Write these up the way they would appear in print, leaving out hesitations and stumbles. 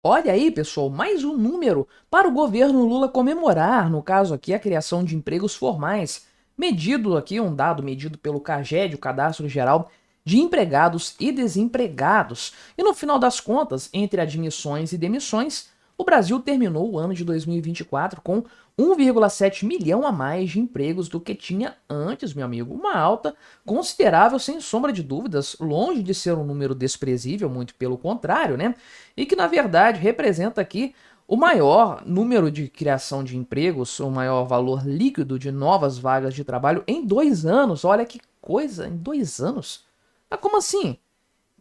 Olha aí, pessoal, mais um número para o governo Lula comemorar, no caso aqui, a criação de empregos formais, medido aqui, um dado medido pelo CAGED, o Cadastro Geral de Empregados e Desempregados. E no final das contas, entre admissões e demissões, o Brasil terminou o ano de 2024 com 1,7 milhão a mais de empregos do que tinha antes, meu amigo. Uma alta considerável, sem sombra de dúvidas, longe de ser um número desprezível, muito pelo contrário, né? E que, na verdade, representa aqui o maior número de criação de empregos, o maior valor líquido de novas vagas de trabalho em 2 anos. Olha que coisa, em 2 anos? Mas como assim?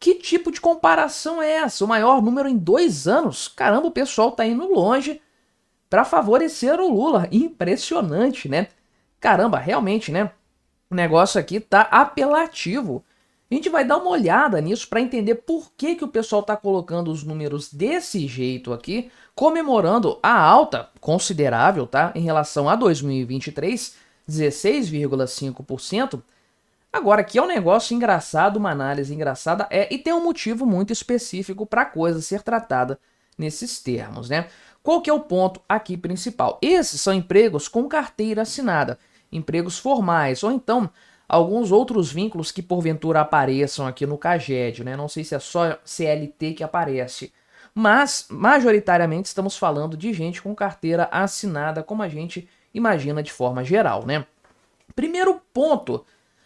Que tipo de comparação é essa? O maior número em 2 anos? Caramba, o pessoal tá indo longe para favorecer o Lula. Impressionante, né? Caramba, realmente, né? O negócio aqui tá apelativo. A gente vai dar uma olhada nisso para entender por que, que o pessoal tá colocando os números desse jeito aqui, comemorando a alta considerável, tá? Em relação a 2023, 16,5%. Agora, que é um negócio engraçado, uma análise engraçada, e tem um motivo muito específico para a coisa ser tratada nesses termos, né? Qual que é o ponto aqui principal? Esses são empregos com carteira assinada, empregos formais, ou então alguns outros vínculos que porventura apareçam aqui no CAGED, né? Não sei se é só CLT que aparece, mas majoritariamente estamos falando de gente com carteira assinada, como a gente imagina de forma geral, né? Primeiro ponto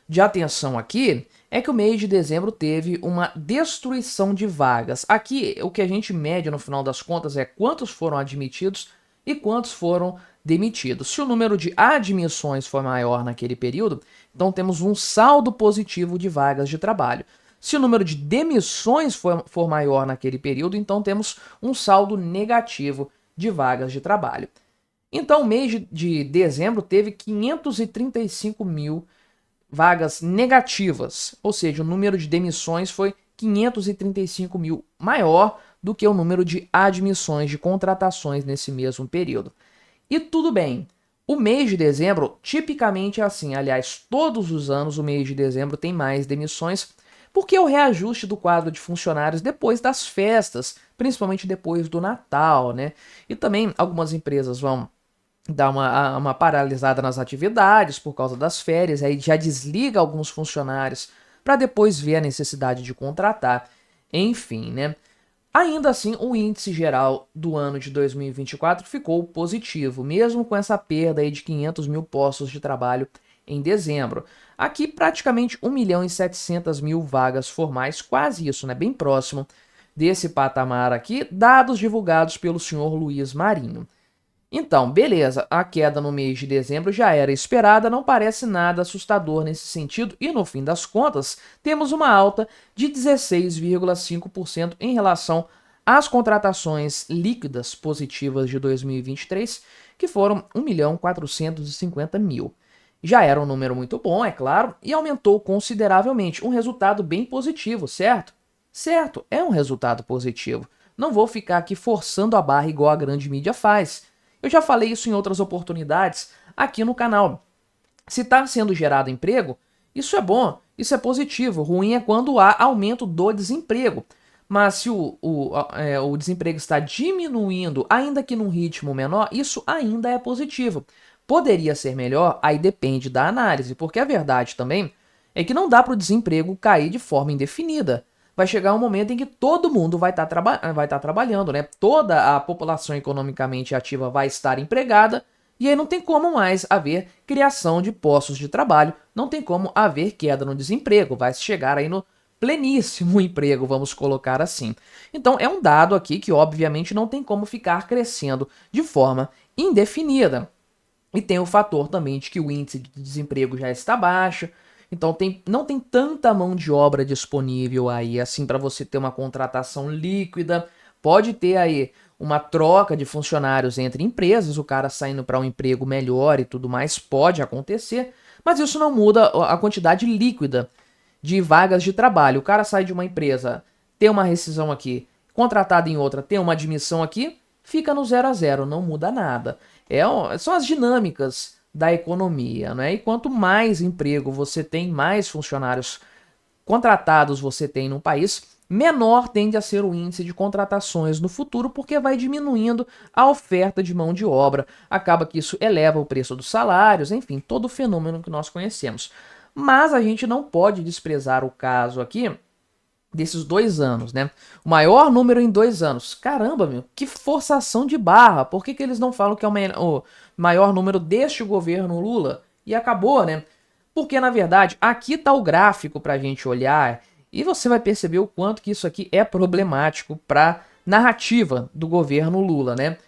de atenção aqui é que o mês de dezembro teve uma destruição de vagas. Aqui, o que a gente mede no final das contas é quantos foram admitidos e quantos foram demitidos. Se o número de admissões for maior naquele período, então temos um saldo positivo de vagas de trabalho. Se o número de demissões for maior naquele período, então temos um saldo negativo de vagas de trabalho. Então, o mês de dezembro teve 535 mil vagas negativas, ou seja, o número de demissões foi 535 mil maior do que o número de admissões de contratações nesse mesmo período. E tudo bem, o mês de dezembro tipicamente é assim, aliás, todos os anos o mês de dezembro tem mais demissões, porque é o reajuste do quadro de funcionários depois das festas, principalmente depois do Natal, né? E também algumas empresas vão dá uma paralisada nas atividades por causa das férias, aí já desliga alguns funcionários para depois ver a necessidade de contratar. Enfim, né? Ainda assim, o índice geral do ano de 2024 ficou positivo, mesmo com essa perda aí de 500 mil postos de trabalho em dezembro. Aqui, praticamente 1 milhão e 700 mil vagas formais, quase isso, né? Bem próximo desse patamar aqui, dados divulgados pelo senhor Luiz Marinho. Então, beleza, a queda no mês de dezembro já era esperada, não parece nada assustador nesse sentido, e no fim das contas, temos uma alta de 16,5% em relação às contratações líquidas positivas de 2023, que foram 1.450.000. Já era um número muito bom, é claro, e aumentou consideravelmente, um resultado bem positivo, certo? Certo, é um resultado positivo. Não vou ficar aqui forçando a barra igual a grande mídia faz. Eu já falei isso em outras oportunidades aqui no canal. Se está sendo gerado emprego, isso é bom, isso é positivo. Ruim é quando há aumento do desemprego. Mas se o desemprego está diminuindo, ainda que num ritmo menor, isso ainda é positivo. Poderia ser melhor? Aí depende da análise, porque a verdade também é que não dá para o desemprego cair de forma indefinida. Vai chegar um momento em que todo mundo vai estar trabalhando, né? Toda a população economicamente ativa vai estar empregada, e aí não tem como mais haver criação de postos de trabalho, não tem como haver queda no desemprego, vai chegar aí no pleníssimo emprego, vamos colocar assim. Então é um dado aqui que obviamente não tem como ficar crescendo de forma indefinida. E tem o fator também de que o índice de desemprego já está baixo, então não tem tanta mão de obra disponível aí assim para você ter uma contratação líquida. Pode ter aí uma troca de funcionários entre empresas, o cara saindo para um emprego melhor e tudo mais, pode acontecer, mas isso não muda a quantidade líquida de vagas de trabalho. O cara sai de uma empresa, tem uma rescisão aqui, contratado em outra, tem uma admissão aqui, fica no 0 a 0, não muda nada. São as dinâmicas da economia, né? E quanto mais emprego você tem, mais funcionários contratados você tem no país, menor tende a ser o índice de contratações no futuro, porque vai diminuindo a oferta de mão de obra. Acaba que isso eleva o preço dos salários, enfim, todo o fenômeno que nós conhecemos. Mas a gente não pode desprezar o caso aqui desses 2 anos, né? O maior número em 2 anos. Caramba, meu, que forçação de barra. Por que eles não falam que é o maior número deste governo Lula? E acabou, né? Porque, na verdade, aqui tá o gráfico pra gente olhar e você vai perceber o quanto que isso aqui é problemático pra narrativa do governo Lula, né?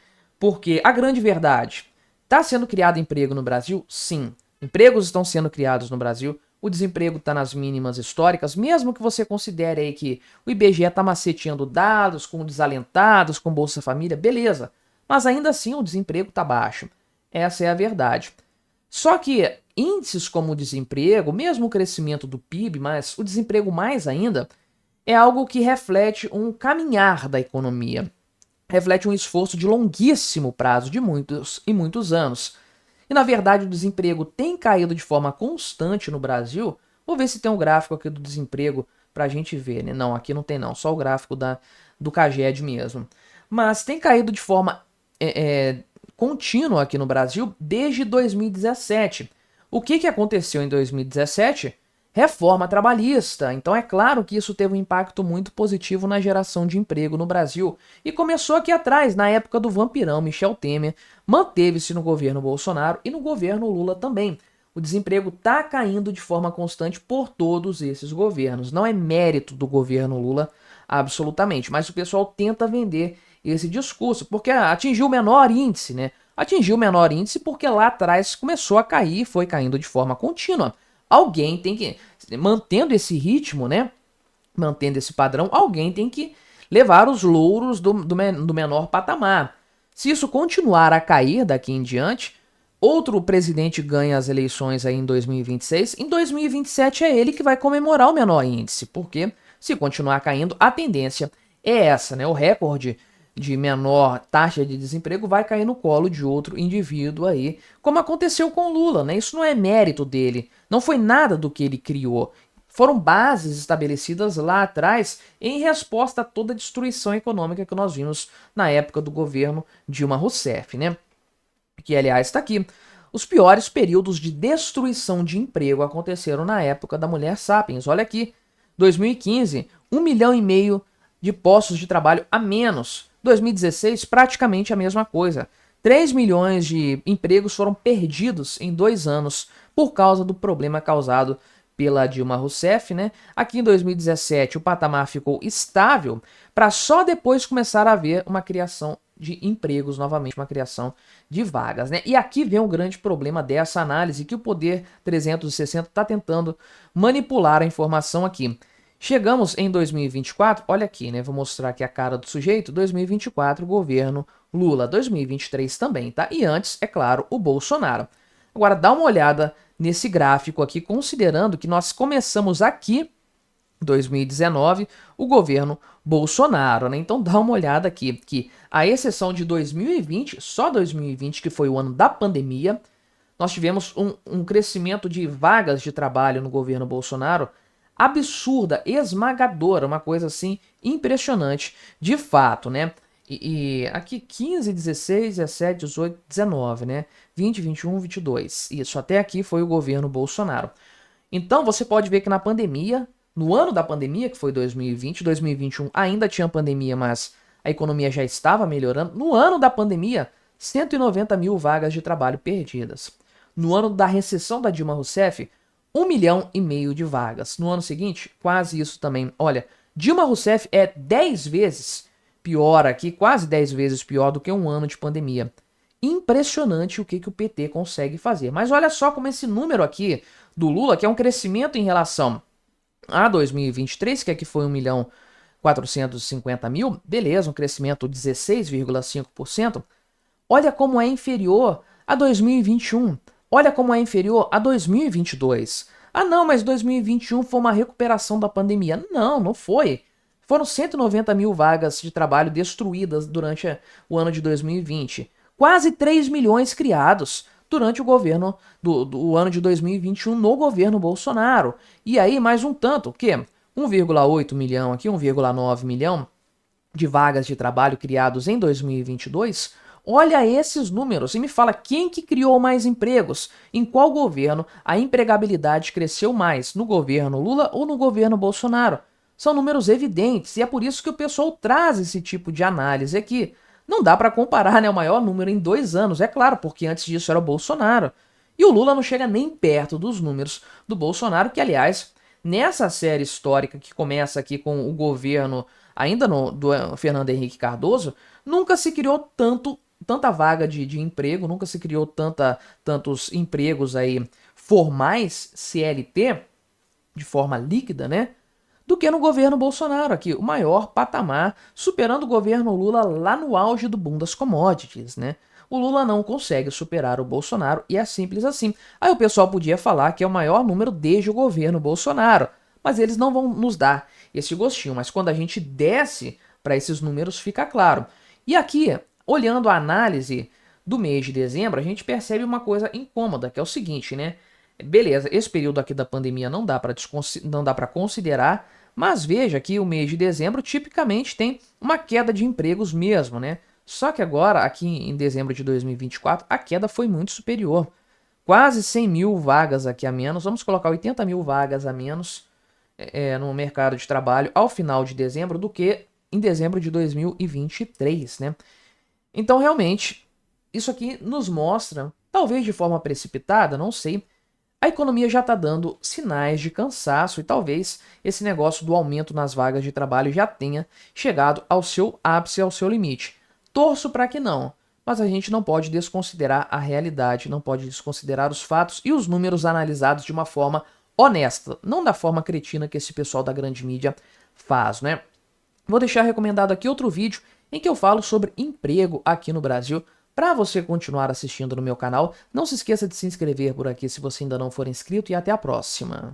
Porque a grande verdade, tá sendo criado emprego no Brasil? Sim. Empregos estão sendo criados no Brasil. O desemprego está nas mínimas históricas, mesmo que você considere aí que o IBGE está maceteando dados com desalentados, com Bolsa Família, beleza. Mas ainda assim o desemprego está baixo. Essa é a verdade. Só que índices como o desemprego, mesmo o crescimento do PIB, mas o desemprego mais ainda, é algo que reflete um caminhar da economia. Reflete um esforço de longuíssimo prazo, de muitos e muitos anos. E na verdade o desemprego tem caído de forma constante no Brasil. Vou ver se tem um gráfico aqui do desemprego para a gente ver, né? Não, aqui não tem não, só o gráfico do Caged mesmo. Mas tem caído de forma contínua aqui no Brasil desde 2017. O que aconteceu em 2017? Reforma trabalhista. Então é claro que isso teve um impacto muito positivo na geração de emprego no Brasil. E começou aqui atrás, na época do vampirão Michel Temer, manteve-se no governo Bolsonaro e no governo Lula também. O desemprego está caindo de forma constante por todos esses governos. Não é mérito do governo Lula, absolutamente, mas o pessoal tenta vender esse discurso, porque atingiu o menor índice, né? Atingiu o menor índice porque lá atrás começou a cair, foi caindo de forma contínua. Alguém tem que, mantendo esse ritmo, né? Mantendo esse padrão, alguém tem que levar os louros do menor patamar. Se isso continuar a cair daqui em diante, outro presidente ganha as eleições aí em 2026, em 2027 é ele que vai comemorar o menor índice, porque se continuar caindo, a tendência é essa, né? O recorde de menor taxa de desemprego vai cair no colo de outro indivíduo aí, como aconteceu com Lula, né? Isso não é mérito dele, não foi nada do que ele criou. Foram bases estabelecidas lá atrás em resposta a toda a destruição econômica que nós vimos na época do governo Dilma Rousseff, né? Que, aliás, está aqui. Os piores períodos de destruição de emprego aconteceram na época da Mulher Sapiens. Olha aqui, 2015, 1,5 milhão de postos de trabalho a menos. 2016, praticamente a mesma coisa. 3 milhões de empregos foram perdidos em 2 anos por causa do problema causado pela Dilma Rousseff, né? Aqui em 2017 o patamar ficou estável para só depois começar a haver uma criação de empregos novamente, uma criação de vagas, né? E aqui vem um grande problema dessa análise que o Poder 360 está tentando manipular a informação aqui. Chegamos em 2024, olha aqui, né? Vou mostrar aqui a cara do sujeito. 2024, governo Lula. 2023 também, tá? E antes, é claro, o Bolsonaro. Agora, dá uma olhada nesse gráfico aqui, considerando que nós começamos aqui, 2019, o governo Bolsonaro, né? Então dá uma olhada aqui, que a exceção de 2020, só 2020, que foi o ano da pandemia, nós tivemos um crescimento de vagas de trabalho no governo Bolsonaro absurda, esmagadora, uma coisa assim impressionante, de fato, né? E aqui 15, 16, 17, 18, 19, né? 20, 21, 22. Isso, até aqui foi o governo Bolsonaro. Então você pode ver que na pandemia, no ano da pandemia, que foi 2020, 2021 ainda tinha pandemia, mas a economia já estava melhorando. No ano da pandemia, 190 mil vagas de trabalho perdidas. No ano da recessão da Dilma Rousseff, 1,5 milhão de vagas. No ano seguinte, quase isso também. Olha, Dilma Rousseff é 10 vezes pior aqui, quase 10 vezes pior do que um ano de pandemia. Impressionante o que o PT consegue fazer. Mas olha só como esse número aqui do Lula, que é um crescimento em relação a 2023, que aqui foi 1.450.000, beleza, um crescimento de 16,5%. Olha como é inferior a 2021. Olha como é inferior a 2022. Ah não, mas 2021 foi uma recuperação da pandemia. Não, não foi. Foram 190 mil vagas de trabalho destruídas durante o ano de 2020. Quase 3 milhões criados durante o governo do ano de 2021 no governo Bolsonaro. E aí mais um tanto, o quê? 1,8 milhão aqui, 1,9 milhão de vagas de trabalho criados em 2022, olha esses números e me fala quem que criou mais empregos, em qual governo a empregabilidade cresceu mais, no governo Lula ou no governo Bolsonaro. São números evidentes e é por isso que o pessoal traz esse tipo de análise aqui. Não dá para comparar, né, o maior número em 2 anos, é claro, porque antes disso era o Bolsonaro. E o Lula não chega nem perto dos números do Bolsonaro, que aliás, nessa série histórica que começa aqui com o governo ainda do Fernando Henrique Cardoso, nunca se criou tanta vaga de emprego, nunca se criou tantos empregos aí formais, CLT, de forma líquida, né? Do que no governo Bolsonaro aqui, o maior patamar, superando o governo Lula lá no auge do boom das commodities, né? O Lula não consegue superar o Bolsonaro e é simples assim. Aí o pessoal podia falar que é o maior número desde o governo Bolsonaro, mas eles não vão nos dar esse gostinho. Mas quando a gente desce para esses números fica claro. E aqui, olhando a análise do mês de dezembro, a gente percebe uma coisa incômoda, que é o seguinte, né? Beleza, esse período aqui da pandemia não dá para considerar, mas veja que o mês de dezembro tipicamente tem uma queda de empregos mesmo, né? Só que agora, aqui em dezembro de 2024, a queda foi muito superior. Quase 100 mil vagas aqui a menos, vamos colocar 80 mil vagas a menos no mercado de trabalho ao final de dezembro do que em dezembro de 2023, né? Então, realmente, isso aqui nos mostra, talvez de forma precipitada, não sei, a economia já está dando sinais de cansaço e talvez esse negócio do aumento nas vagas de trabalho já tenha chegado ao seu ápice, ao seu limite. Torço para que não, mas a gente não pode desconsiderar a realidade, não pode desconsiderar os fatos e os números analisados de uma forma honesta, não da forma cretina que esse pessoal da grande mídia faz, né? Vou deixar recomendado aqui outro vídeo em que eu falo sobre emprego aqui no Brasil. Para você continuar assistindo no meu canal, não se esqueça de se inscrever por aqui se você ainda não for inscrito e até a próxima.